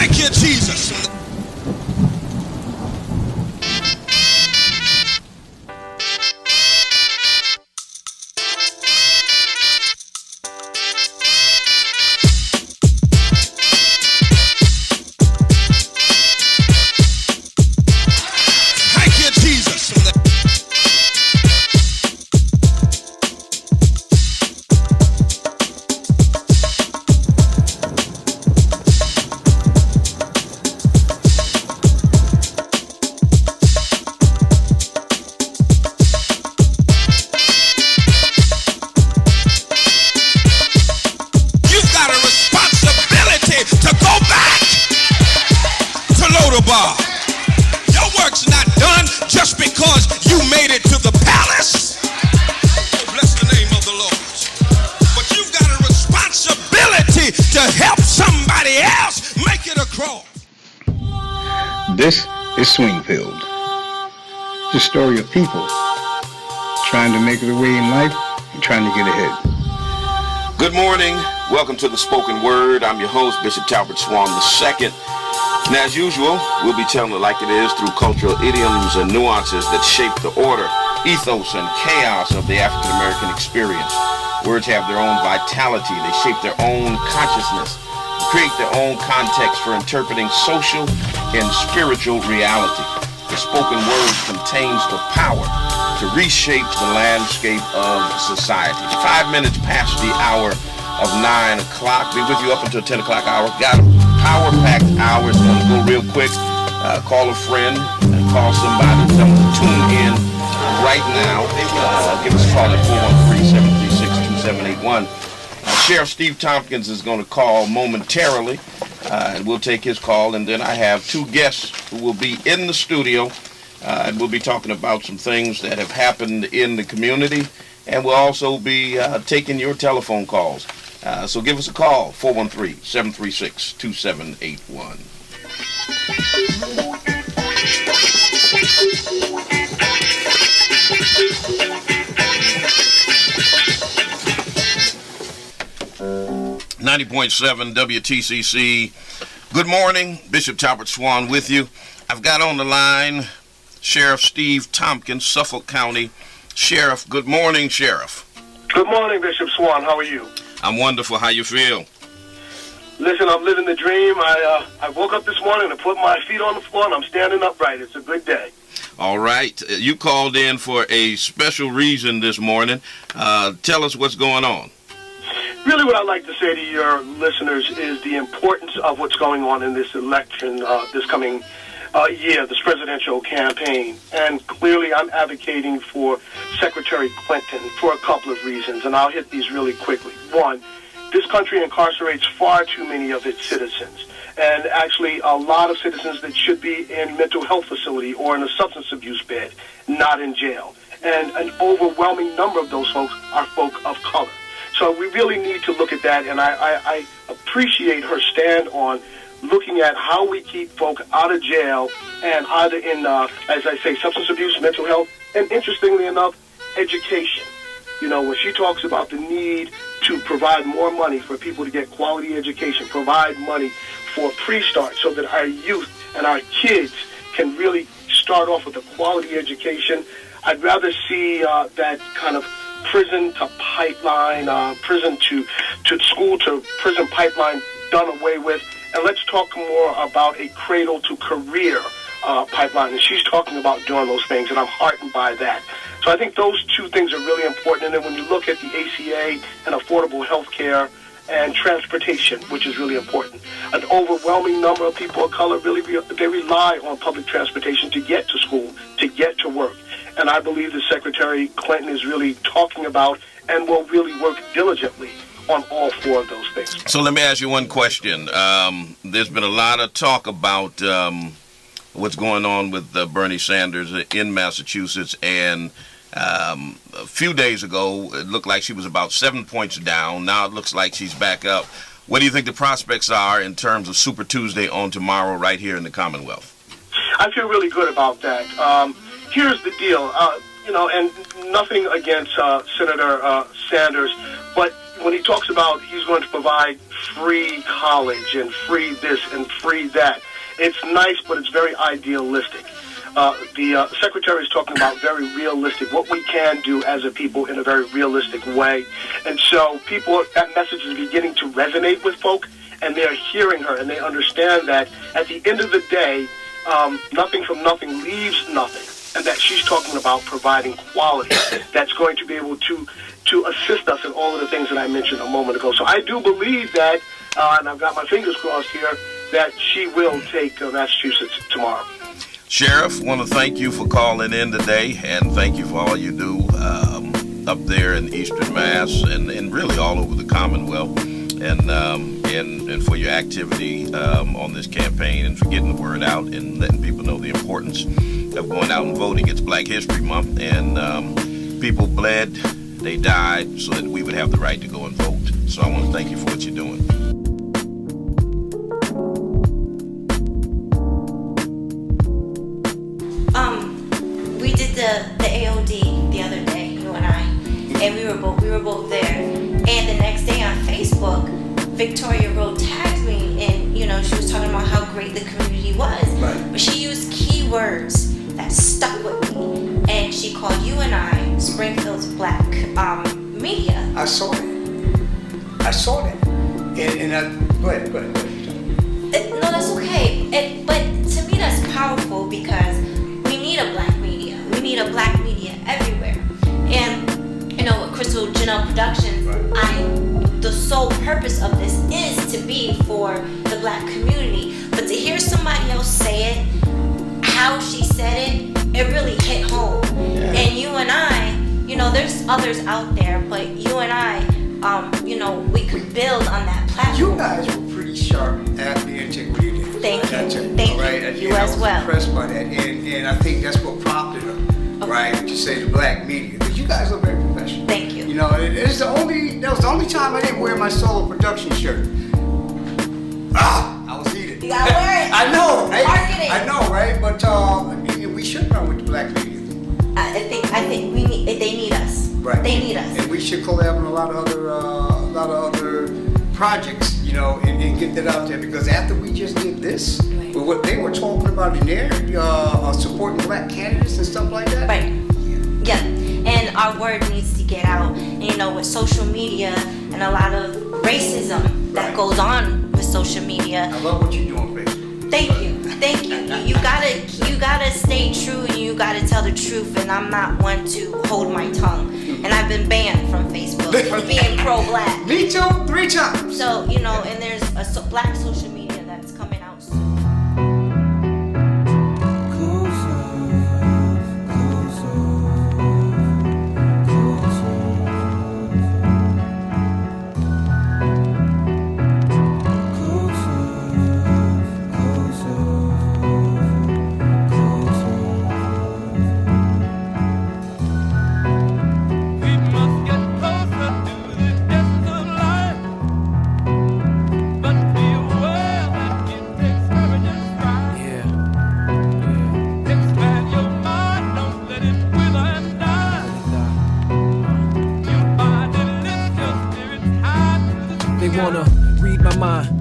Thank you, Jesus. Thank you, Jesus. You've got a responsibility to go back to Lodabar. Your work's not done just because you made it to the palace. Oh, bless the name of the Lord. But you've got a responsibility to help somebody else make it across. This is Swingfield, the story of people trying to make their way in life and trying to get ahead. Good morning. Welcome to the Spoken Word. I'm your host, Bishop Talbot Swan II. And as usual, we'll be telling it like it is through cultural idioms and nuances that shape the order, ethos, and chaos of the African American experience. Words have their own vitality. They shape their own consciousness, create their own context for interpreting social and spiritual reality. The spoken word contains the power to reshape the landscape of society. 5 minutes past the hour of 9 o'clock. Be with you up until 10 o'clock hour. Got a power-packed hour. It's going to go real quick. Call a friend and call somebody. Tell them to tune in right now. Give us a call at 413-736-2781. Sheriff Steve Tompkins is going to call momentarily, and we'll take his call. And then I have two guests who will be in the studio, and we'll be talking about some things that have happened in the community. And we'll also be taking your telephone calls. So give us a call, 413-736-2781. .7 WTCC. Good morning, Bishop Talbot Swan with you. I've got on the line Sheriff Steve Tompkins, Suffolk County Sheriff. Good morning, Sheriff. Good morning, Bishop Swan. How are you? I'm wonderful. How you feel? Listen, I'm living the dream. I woke up this morning and put my feet on the floor, and I'm standing upright. It's a good day. All right. You called in for a special reason this morning. Tell us what's going on. Really what I'd like to say to your listeners is the importance of what's going on in this election, this coming year, this presidential campaign. And clearly I'm advocating for Secretary Clinton for a couple of reasons, and I'll hit these really quickly. One, this country incarcerates far too many of its citizens, and actually a lot of citizens that should be in mental health facility or in a substance abuse bed, not in jail. And an overwhelming number of those folks are folk of color. So we really need to look at that, and I appreciate her stand on looking at how we keep folk out of jail and either in, as I say, substance abuse, mental health, and interestingly enough, education. You know, when she talks about the need to provide more money for people to get quality education, provide money for pre-start so that our youth and our kids can really start off with a quality education, I'd rather see that kind of prison to pipeline, prison to school to prison pipeline done away with. And let's talk more about a cradle to career pipeline. And she's talking about doing those things, and I'm heartened by that. So I think those two things are really important. And then when you look at the ACA and affordable health care and transportation, which is really important, an overwhelming number of people of color really they rely on public transportation to get to school, to get to work. And I believe that Secretary Clinton is really talking about and will really work diligently on all four of those things. So let me ask you one question. There's been a lot of talk about what's going on with Bernie Sanders in Massachusetts, and a few days ago it looked like she was about 7 points down. Now it looks like she's back up. What do you think the prospects are in terms of Super Tuesday on tomorrow right here in the Commonwealth? I feel really good about that. Here's the deal, and nothing against Senator Sanders, but when he talks about he's going to provide free college and free this and free that, it's nice, but it's very idealistic. The secretary is talking about very realistic, what we can do as a people in a very realistic way. And so that message is beginning to resonate with folk, and they're hearing her, and they understand that at the end of the day, nothing from nothing leaves nothing, and that she's talking about providing quality that's going to be able to assist us in all of the things that I mentioned a moment ago. So I do believe that, and I've got my fingers crossed here, that she will take Massachusetts tomorrow. Sheriff, want to thank you for calling in today, and thank you for all you do up there in Eastern Mass and really all over the Commonwealth, and for your activity on this campaign and for getting the word out and letting people know the importance of going out and voting. It's Black History Month, and people bled, they died so that we would have the right to go and vote. So I want to thank you for what you're doing. We did the AOD the other day, you and I, and we were both there. And the next day on Facebook, Victoria Road tagged me, and she was talking about how great the community was. Right. But she used keywords that stuck with me, and she called you and I Springfield's Black media. I saw that. Go ahead. No, that's okay. But to me, that's powerful because we need a Black media. We need a Black media everywhere. And with Crystal Janelle Productions, right. The sole purpose of this is to be for the Black community. But to hear somebody else say it, how she said it, it really hit home. Yeah. And you and I, there's others out there, but you and I, we could build on that platform. You guys were pretty sharp at the integrity. Thank you. All right? You as well. I was impressed by that, and I think that's what prompted her, right, to say the Black media, because you guys are very professional. Thank you. That was the only time I didn't wear my solo production shirt. I was heated. You gotta wear it. I know, right? Marketing. I know, right? But we should run with the Black media. I think they need us. Right. They need us. And we should collab on a lot of other projects, and get that out there, because after we just did this, right, with what they were talking about in there, supporting Black candidates and stuff like that. Right. Yeah. And our word needs to get out. And, with social media and a lot of racism that goes on with social media. I love what you're doing, Facebook. Thank you. You gotta stay true, and you gotta tell the truth. And I'm not one to hold my tongue. And I've been banned from Facebook for being pro-Black. Me too, 3 times. So and there's a Black social media that's coming out soon.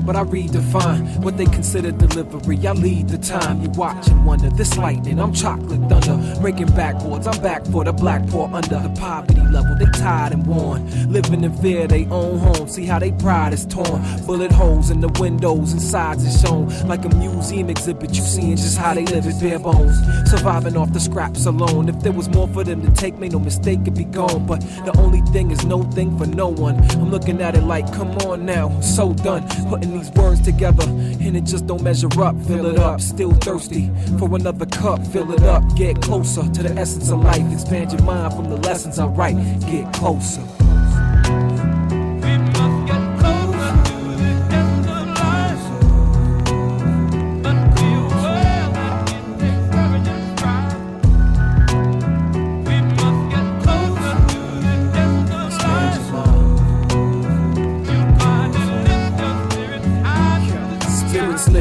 But I redefine what they consider delivery. I lead the time. You watch and wonder. This lightning, I'm chocolate thunder. Breaking backboards, I'm back for the black poor under the poverty level. They tired and worn, living in fear. They own home. See how they pride is torn. Bullet holes in the windows and sides is shown like a museum exhibit. You seeing just how they live it, bare bones, surviving off the scraps alone. If there was more for them to take, make no mistake, it'd be gone. But the only thing is no thing for no one. I'm looking at it like, come on now, I'm so done putting these words together, and it just don't measure up. Fill it up, still thirsty for another cup. Fill it up, get closer to the essence of life. Expand your mind from the lessons I write. Get closer.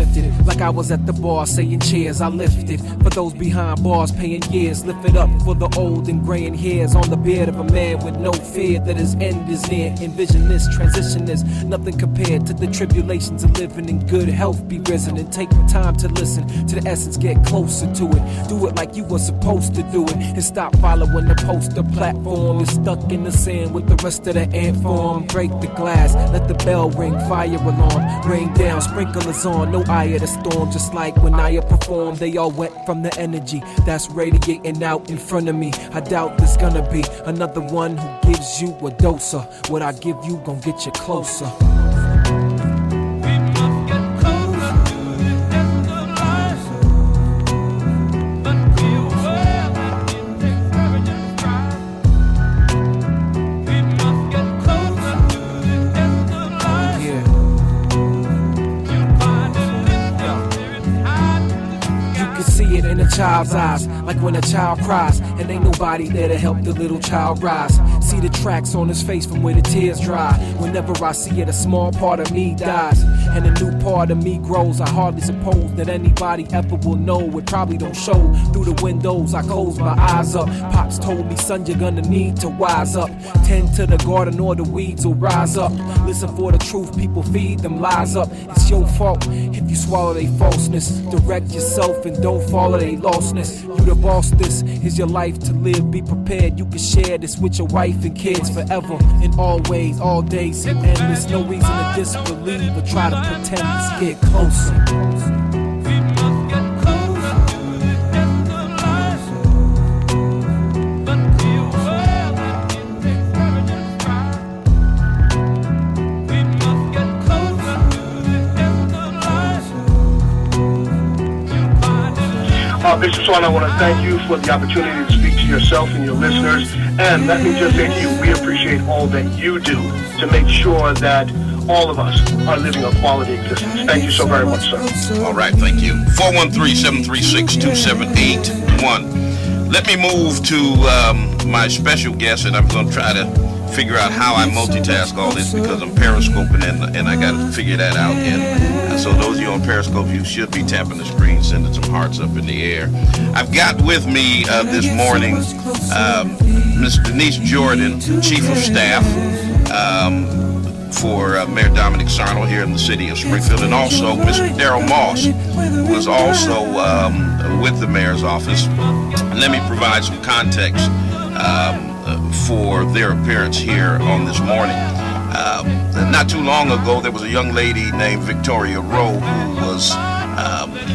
lifted. Like I was at the bar saying cheers, I lifted. For those behind bars paying years, lift it up for the old and graying hairs on the beard of a man with no fear that his end is near. Envision this, transition is nothing compared to the tribulations of living in good health. Be risen and take the time to listen to the essence, get closer to it. Do it like you were supposed to do it, and stop following the poster platform. You're stuck in the sand with the rest of the ant form. Break the glass, let the bell ring, fire alarm, rain down, sprinklers on, no eye of the storm. Just like when I performed, they all went from the energy that's radiating out in front of me. I doubt there's gonna be another one who gives you a dose of what I give you, gon' get you closer. In a child's eyes, like when a child cries and ain't nobody there to help the little child rise. See the tracks on his face from where the tears dry. Whenever I see it, a small part of me dies and a new part of me grows. I hardly suppose that anybody ever will know. It probably don't show through the windows. I close my eyes up. Pops told me, son, you're gonna need to wise up. Tend to the garden or the weeds will rise up. Listen for the truth, people feed them lies up. It's your fault if you swallow they falseness. Direct yourself and don't follow they lostness. You the boss, this is your life to live. Be prepared, you can share this with your wife and kids forever and always, all days and endless. No reason to disbelieve or try to pretend. Let's get closer. Bishop Swan, I want to thank you for the opportunity to speak to yourself and your listeners. And let me just say to you, we appreciate all that you do to make sure that all of us are living a quality existence. Thank you so very much, sir. All right, thank you. 413-736-2781. Let me move to my special guest, and I'm going to try to figure out how I multitask all this because I'm periscoping and I got to figure that out. And so those of you on Periscope, you should be tapping the screen, sending some hearts up in the air. I've got with me this morning Ms. Denise Jordan, Chief of Staff for Mayor Dominic Sarno here in the city of Springfield, and also Mr. Daryl Moss, who is also with the mayor's office. And let me provide some context for their appearance here on this morning. Not too long ago, there was a young lady named Victoria Rowe who was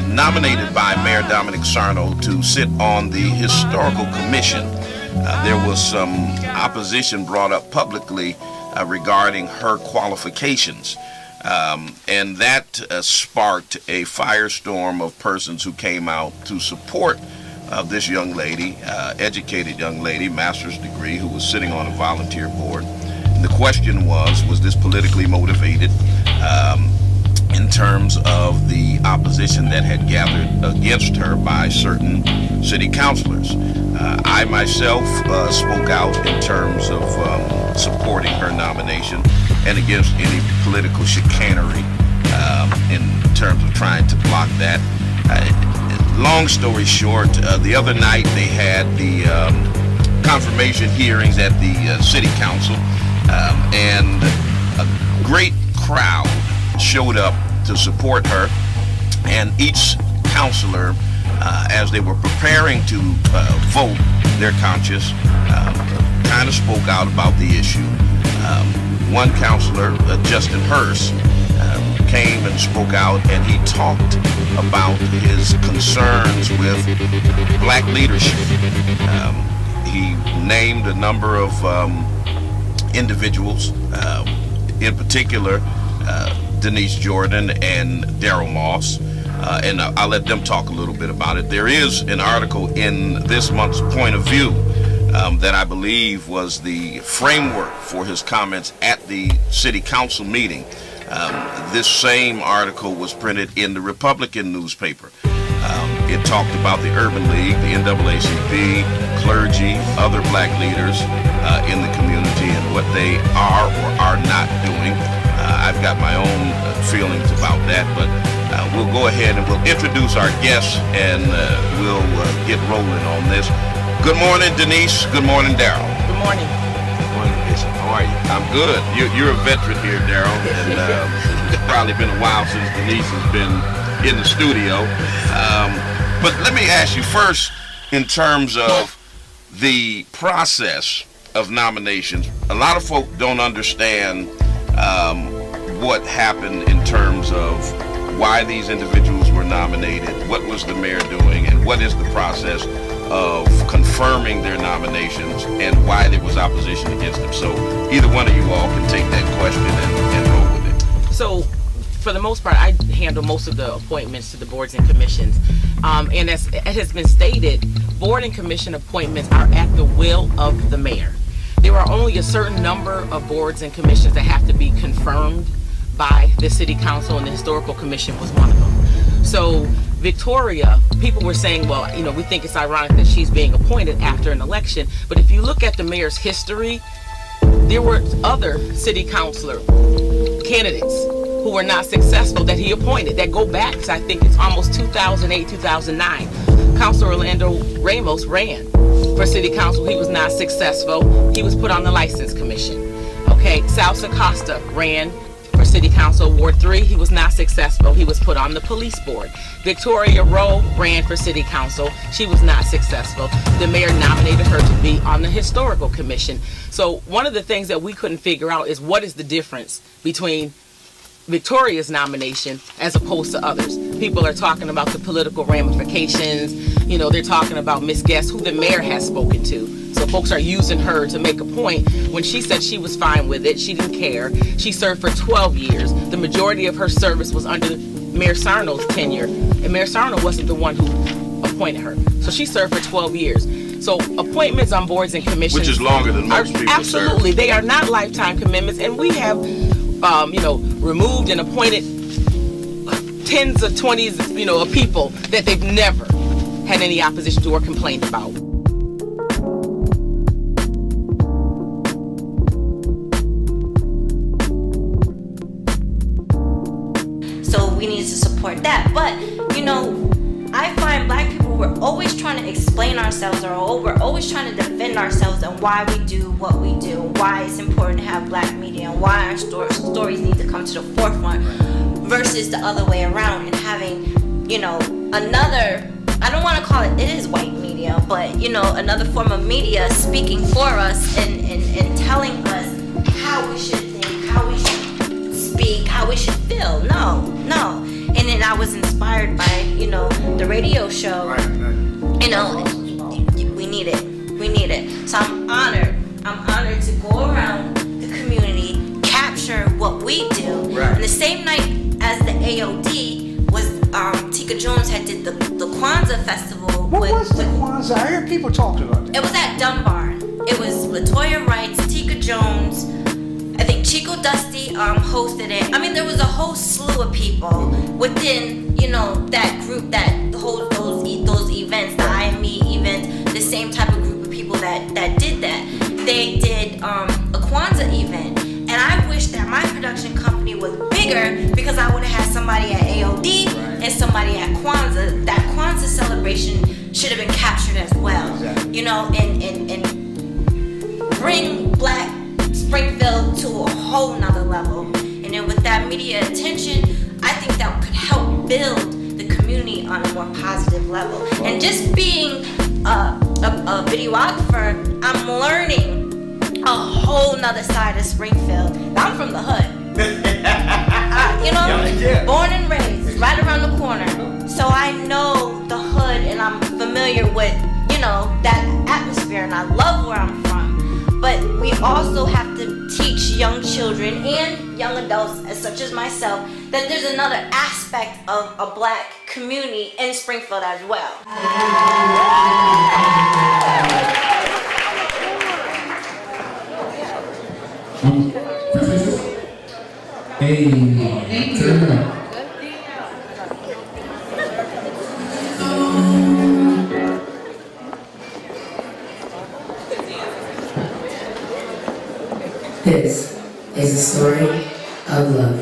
nominated by Mayor Dominic Sarno to sit on the Historical Commission. There was some opposition brought up publicly regarding her qualifications. And that sparked a firestorm of persons who came out to support this young lady, educated young lady, master's degree, who was sitting on a volunteer board. And the question was this politically motivated in terms of the opposition that had gathered against her by certain city councilors? I myself spoke out in terms of supporting her nomination and against any political chicanery in terms of trying to block that. Long story short, the other night they had the confirmation hearings at the city council, and a great crowd showed up to support her, and each counselor, as they were preparing to vote their conscience, kind of spoke out about the issue. One counselor, Justin Hurst, came and spoke out, and he talked about his concerns with black leadership. He named a number of individuals, in particular Denise Jordan and Daryl Moss, and I'll let them talk a little bit about it. There is an article in this month's Point of View that I believe was the framework for his comments at the city council meeting. This same article was printed in the Republican newspaper. It talked about the Urban League, the NAACP, clergy, other black leaders in the community and what they are or are not doing. I've got my own feelings about that, but we'll go ahead and we'll introduce our guests, and we'll get rolling on this. Good morning, Denise. Good morning, Daryl. Good morning. Good morning, Bishop. How are you? I'm good. You're a veteran here, Daryl, and it's probably been a while since Denise has been in the studio. But let me ask you first, in terms of the process of nominations, a lot of folk don't understand what happened in terms of why these individuals were nominated, what was the mayor doing, and what is the process of confirming their nominations and why there was opposition against them. So either one of you all can take that question and roll with it. So for the most part, I handle most of the appointments to the boards and commissions. And as it has been stated, board and commission appointments are at the will of the mayor. There are only a certain number of boards and commissions that have to be confirmed by the city council, and the historical commission was one of them. So Victoria, people were saying, well, you know, we think it's ironic that she's being appointed after an election, but if you look at the mayor's history, there were other city councilor candidates who were not successful that he appointed that go back to, I think it's almost 2008, 2009. Councilor Orlando Ramos ran for city council. He was not successful. He was put on the license commission. Okay, Sal Acosta ran for city council Ward 3. He was not successful. He was put on the police board. Victoria Rowe ran for city council. She was not successful. The mayor nominated her to be on the historical commission. So one of the things that we couldn't figure out is what is the difference between Victoria's nomination as opposed to others. People are talking about the political ramifications. You know, they're talking about Miss Guest, who the mayor has spoken to. So folks are using her to make a point when she said she was fine with it. She didn't care. She served for 12 years. The majority of her service was under Mayor Sarno's tenure, and Mayor Sarno wasn't the one who appointed her. So she served for 12 years. So appointments on boards and commissions, which is longer than most people absolutely serve. They are not lifetime commitments, and we have removed and appointed tens of 20s, of people that they've never had any opposition to or complained about. So we need to support that. But, I find black people, we're always trying to explain ourselves, or we're always trying to defend ourselves and why we do what we do, why it's important to have black media, and why our stories need to come to the forefront versus the other way around, and having, another, I don't want to call it is white media, but, another form of media speaking for us and telling us how we should think, how we should speak, how we should feel. No. And then I was inspired by, the radio show. Right. We need it. So I'm honored to go around the community, capture what we do. Right. And the same night as the AOD was, Tika Jones had did the Kwanzaa festival. What was the Kwanzaa? I heard people talking about that. It was at Dunbar. It was Latoya Wrights, Tika Jones, I think Chico Dusty hosted it. I mean, there was a whole slew of people within, that group that hold those events, the IME event, the same type of group of people that did that. They did a Kwanzaa event, and I wish that my production company was bigger because I would have had somebody at AOD and somebody at Kwanzaa. That Kwanzaa celebration should have been captured as well, exactly. And bring Black Springfield to a whole nother level. And then with that media attention, I think that could help build the community on a more positive level. And just being a videographer, I'm learning a whole nother side of Springfield. I'm from the hood. Born and raised, right around the corner. So I know the hood, and I'm familiar with, that atmosphere, and I love where I'm from. But we also have to teach young children and young adults, such as myself, that there's another aspect of a black community in Springfield as well. Hey, turn up. This is a story of love.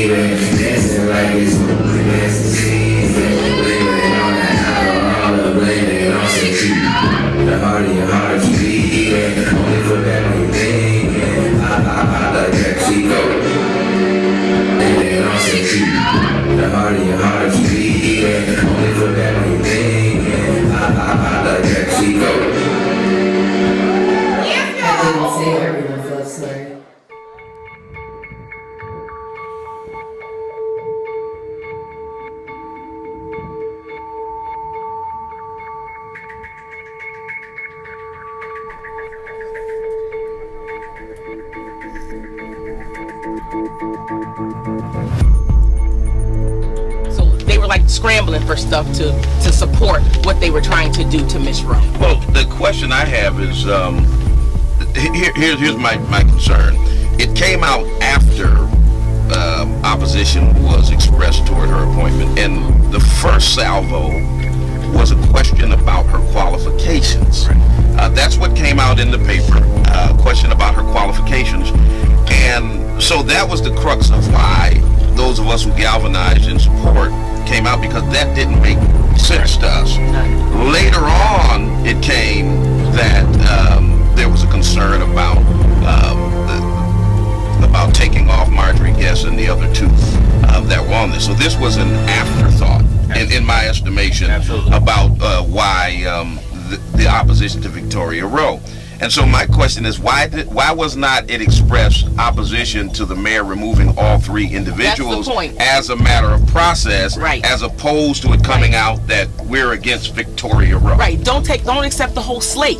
baby. Dancing like it's moving, dancing scenes. Blaming on that alcohol, blaming on some cheap. The harder your heart keep beating. Only for that when you thinking. I like that Chico. Blaming on some cheap. The harder your heart keep beating. Only for that when you thinking. I like that Chico. I didn't say everyone's love story. So they were like scrambling for stuff to support what they were trying to do to Miss Rowe. Well, the question I have is, here's my concern. It came out after opposition was expressed toward her appointment, and the first salvo was a question about her qualifications. That's what came out in the paper, a question about her qualifications. And so that was the crux of why those of us who galvanized in support came out, because that didn't make sense to us. Later on, it came that there was a concern about taking off Marjorie Guest and the other two that were on this. So this was an afterthought, in my estimation, about why the opposition to Victoria Rowe. And so my question is, why was not it expressed opposition to the mayor removing all three individuals as a matter of process, as opposed to it coming out that we're against Victoria Rowe? Right. Don't accept the whole slate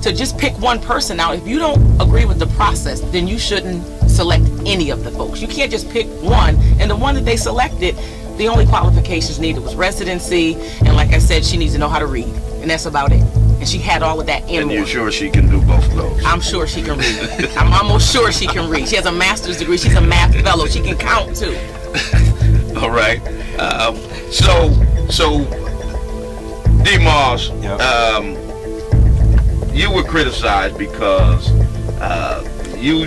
to just pick one person out. If you don't agree with the process, then you shouldn't select any of the folks. You can't just pick one, and the one that they selected, the only qualifications needed was residency, and like I said, she needs to know how to read, and that's about it. And she had all of that in. And you're sure she can do both of those? I'm sure she can read. I'm almost sure she can read. She has a master's degree. She's a math fellow. She can count too. All right. So D-Moss, you were criticized because you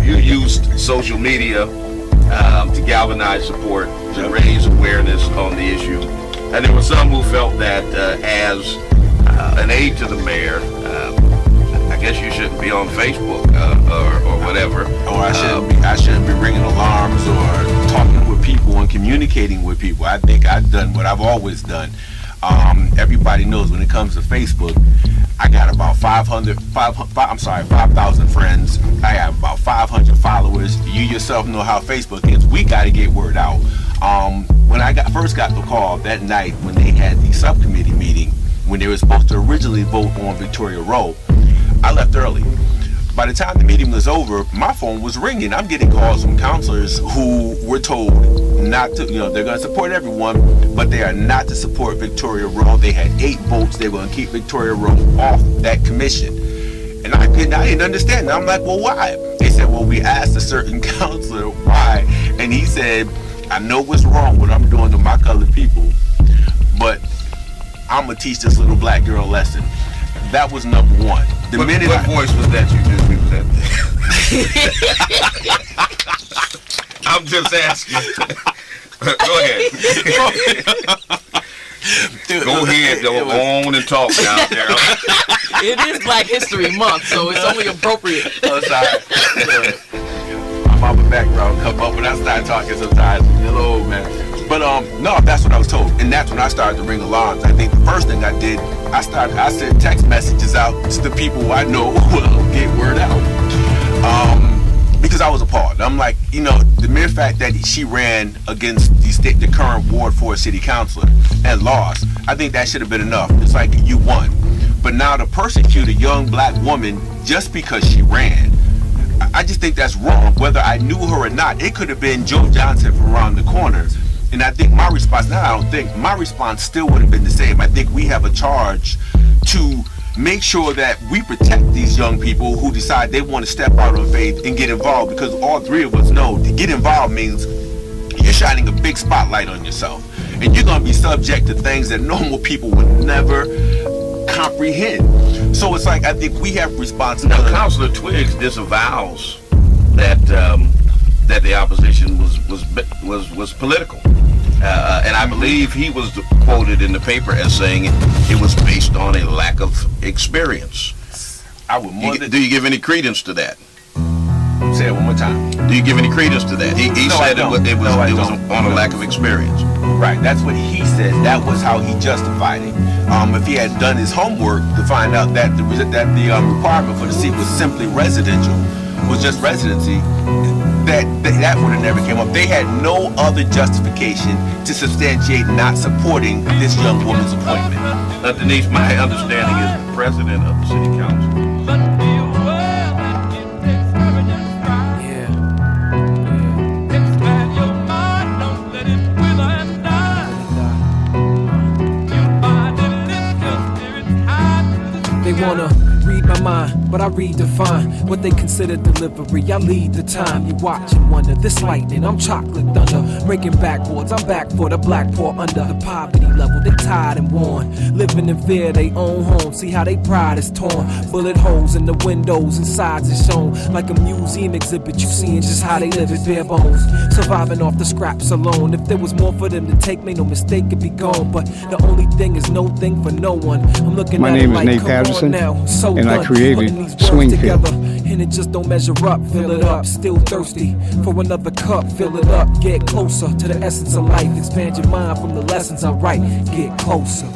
used social media to galvanize support, to raise awareness on the issue, and there were some who felt that as an aide to the mayor, I guess you shouldn't be on Facebook or whatever. Or I shouldn't be ringing alarms or talking with people and communicating with people. I think I've done what I've always done. Everybody knows when it comes to Facebook, I got about 5,000 friends. I have about 500 followers. You yourself know how Facebook is. We got to get word out. When I first got the call that night when they had the subcommittee meeting, when they were supposed to originally vote on Victoria Rowe, I left early. By the time the meeting was over, my phone was ringing. I'm getting calls from counselors who were told not to, they're going to support everyone, but they are not to support Victoria Rowe. They had 8 votes. They were going to keep Victoria Rowe off that commission. And I didn't understand. I'm like, well, why? They said, well, we asked a certain counselor why. And he said, I know what's wrong what I'm doing to my colored people, but I'm going to teach this little black girl a lesson. That was number one. What voice was that you just used that? I'm just asking. Go ahead. Go ahead, go on and talk now, Daryl. It is Black History Month, so it's only appropriate. Oh, sorry. My mama background come up when I start talking sometimes. A little old, man. But no, that's what I was told, and that's when I started to ring alarms. I think the first thing I did, I sent text messages out to the people I know will get word out, because I was appalled. I'm like, the mere fact that she ran against the current Ward 4 city councilor and lost, I think that should have been enough. It's like you won, but now to persecute a young black woman just because she ran, I just think that's wrong. Whether I knew her or not, it could have been Joe Johnson from around the corner. And I think my response still would have been the same. I think we have a charge to make sure that we protect these young people who decide they want to step out on faith and get involved, because all three of us know to get involved means you're shining a big spotlight on yourself. And you're going to be subject to things that normal people would never comprehend. So it's like, I think we have responsibility. Now, Councilor Twiggs disavows that that the opposition was political. And I believe he was quoted in the paper as saying it was based on a lack of experience. Do you give any credence to that? Say it one more time. Do you give any credence to that? He said it was on a lack of experience. Right, that's what he said. That was how he justified it. If he had done his homework to find out that the requirement for the seat was simply residential, was just residency, that would have never came up. They had no other justification to substantiate not supporting this young woman's appointment. Denise, my understanding is the president of the city council. They wanna read my mind, but I redefine what they consider delivery. I lead the time. You watch and wonder, this lightning, I'm chocolate thunder. Breaking backboards, I'm back for the black poor under the poverty level. They tired and worn, living in fear, they own home. See how they pride is torn. Bullet holes in the windows and sides is shown like a museum exhibit. You seeing just how they live it, bare bones, surviving off the scraps alone. If there was more for them to take, make no mistake, it'd be gone. But the only thing is no thing for no one. I'm looking My at name it is like, Nate come Patterson, on now, so and I done. created Putting these words Swingfield. together, and it just don't measure up. Fill it up, still thirsty for another cup. Fill it up, get closer to the essence of life. Expand your mind from the lessons I write. Get closer.